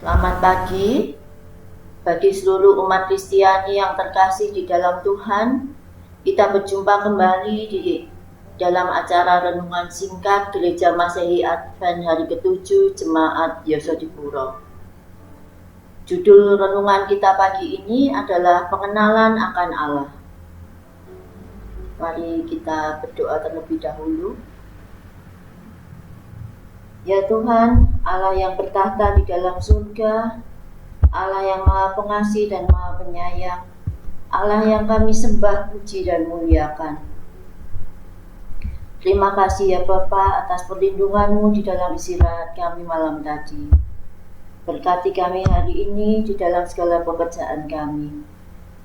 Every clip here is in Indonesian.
Selamat pagi bagi seluruh umat Kristiani yang terkasih di dalam Tuhan. Kita berjumpa kembali di dalam acara renungan singkat Gereja Masehi Advent hari ke-7 Jemaat Yosodipuro. Judul renungan kita pagi ini adalah pengenalan akan Allah. Mari kita berdoa terlebih dahulu. Ya Tuhan, Allah yang bertahta di dalam surga, Allah yang Maha Pengasih dan Maha Penyayang, Allah yang kami sembah, puji dan muliakan. Terima kasih ya Bapa atas perlindungan-Mu di dalam istirahat kami malam tadi. Berkati kami hari ini di dalam segala pekerjaan kami.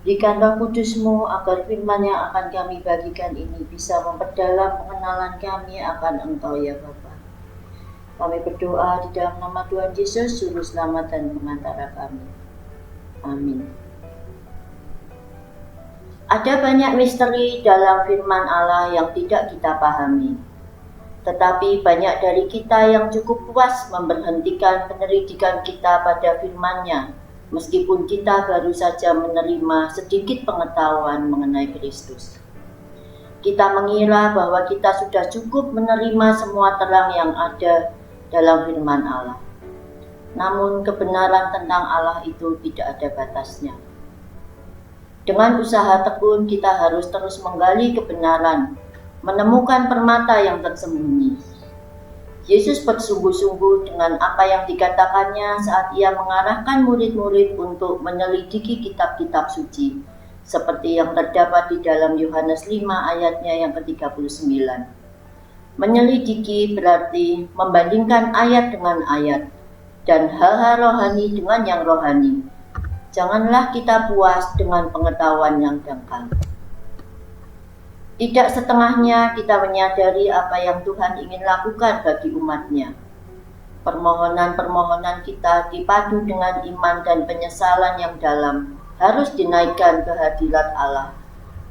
Berikan Roh Kudus-Mu agar firman yang akan kami bagikan ini bisa memperdalam pengenalan kami akan Engkau ya Bapa. Kami berdoa di dalam nama Tuhan Yesus, Juru Selamat dan Pengantara kami. Amin. Ada banyak misteri dalam firman Allah yang tidak kita pahami. Tetapi banyak dari kita yang cukup puas memberhentikan penyelidikan kita pada firman-Nya, meskipun kita baru saja menerima sedikit pengetahuan mengenai Kristus. Kita mengira bahwa kita sudah cukup menerima semua terang yang ada dalam firman Allah. Namun kebenaran tentang Allah itu tidak ada batasnya. Dengan usaha tekun kita harus terus menggali kebenaran, menemukan permata yang tersembunyi. Yesus bersungguh-sungguh dengan apa yang dikatakannya saat ia mengarahkan murid-murid untuk menyelidiki kitab-kitab suci, seperti yang terdapat di dalam Yohanes 5 ayatnya yang ke-39. Menyelidiki berarti membandingkan ayat dengan ayat dan hal-hal rohani dengan yang rohani. Janganlah kita puas dengan pengetahuan yang dangkal. Tidak setengahnya kita menyadari apa yang Tuhan ingin lakukan bagi umat-Nya. Permohonan-permohonan kita dipadu dengan iman dan penyesalan yang dalam harus dinaikkan ke hadirat Allah,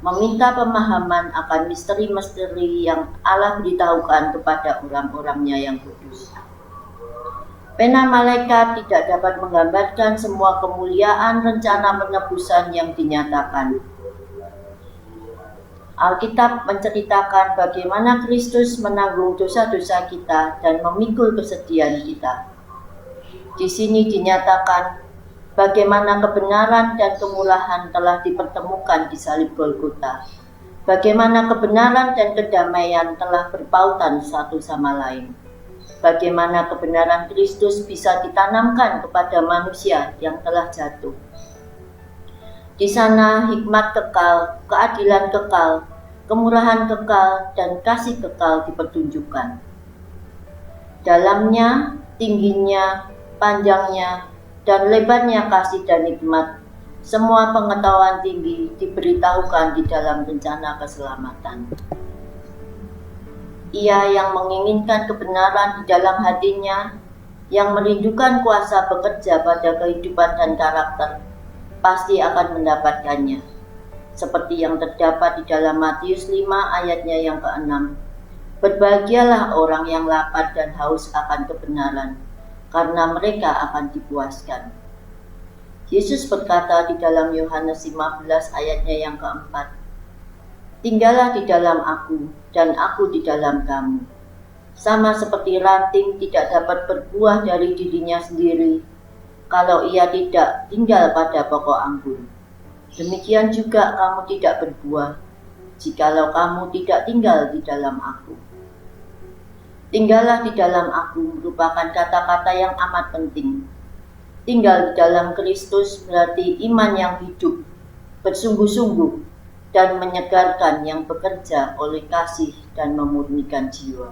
meminta pemahaman akan misteri-misteri yang Allah beritahukan kepada orang-orangnya yang kudus. Pena malaikat tidak dapat menggambarkan semua kemuliaan rencana penebusan yang dinyatakan. Alkitab menceritakan bagaimana Kristus menanggung dosa-dosa kita dan memikul kesedihan kita. Di sini dinyatakan bagaimana kebenaran dan kemurahan telah dipertemukan di salib Golgota. Bagaimana kebenaran dan kedamaian telah berpautan satu sama lain. Bagaimana kebenaran Kristus bisa ditanamkan kepada manusia yang telah jatuh. Di sana hikmat kekal, keadilan kekal, kemurahan kekal, dan kasih kekal dipertunjukkan. Dalamnya, tingginya, panjangnya, dan lebarnya kasih dan nikmat, semua pengetahuan tinggi diberitahukan di dalam rencana keselamatan. Ia yang menginginkan kebenaran di dalam hatinya, yang merindukan kuasa bekerja pada kehidupan dan karakter, pasti akan mendapatkannya. Seperti yang terdapat di dalam Matius 5 ayatnya yang ke-6. Berbahagialah orang yang lapar dan haus akan kebenaran, karena mereka akan dipuaskan. Yesus berkata di dalam Yohanes 15 ayatnya yang ke-4, tinggallah di dalam aku, dan aku di dalam kamu. Sama seperti ranting tidak dapat berbuah dari dirinya sendiri, kalau ia tidak tinggal pada pokok anggur. Demikian juga kamu tidak berbuah, jikalau kamu tidak tinggal di dalam aku. Tinggallah di dalam aku merupakan kata-kata yang amat penting. Tinggal di dalam Kristus berarti iman yang hidup, bersungguh-sungguh, dan menyegarkan yang bekerja oleh kasih dan memurnikan jiwa.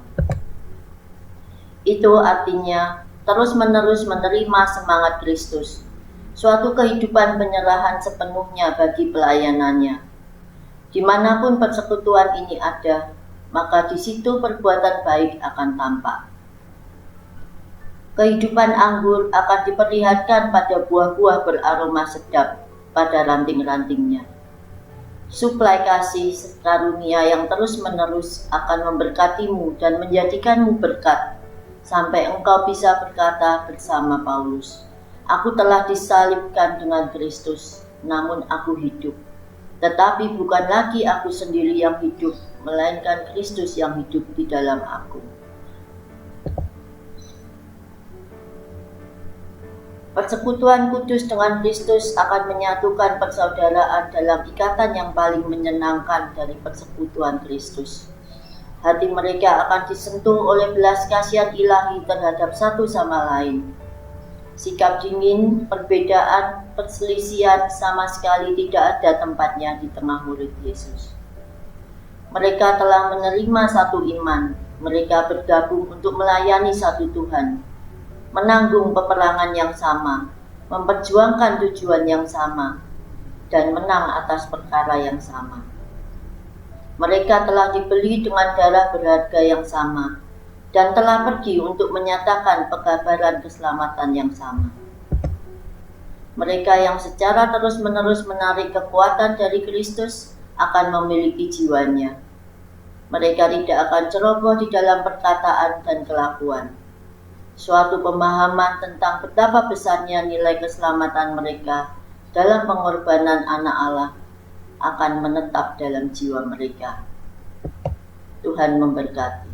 Itu artinya terus-menerus menerima semangat Kristus, suatu kehidupan penyerahan sepenuhnya bagi pelayanannya. Dimanapun persekutuan ini ada, maka di situ perbuatan baik akan tampak. Kehidupan anggur akan diperlihatkan pada buah-buah beraroma sedap pada ranting-rantingnya. Suplai kasih karunia yang terus-menerus akan memberkatimu dan menjadikanmu berkat, sampai engkau bisa berkata bersama Paulus, Aku telah disalibkan dengan Kristus, namun aku hidup. Tetapi bukan lagi aku sendiri yang hidup, melainkan Kristus yang hidup di dalam aku. Persekutuan kudus dengan Kristus akan menyatukan persaudaraan dalam ikatan yang paling menyenangkan dari persekutuan Kristus. Hati mereka akan disentuh oleh belas kasihan ilahi terhadap satu sama lain. Sikap dingin, perbedaan, perselisihan sama sekali tidak ada tempatnya di tengah murid Yesus. Mereka telah menerima satu iman, mereka bergabung untuk melayani satu Tuhan, menanggung peperangan yang sama, memperjuangkan tujuan yang sama, dan menang atas perkara yang sama. Mereka telah dibeli dengan darah berharga yang sama, dan telah pergi untuk menyatakan pekabaran keselamatan yang sama. Mereka yang secara terus-menerus menarik kekuatan dari Kristus akan memiliki jiwanya. Mereka tidak akan ceroboh di dalam perkataan dan kelakuan. Suatu pemahaman tentang betapa besarnya nilai keselamatan mereka dalam pengorbanan anak Allah akan menetap dalam jiwa mereka. Tuhan memberkati.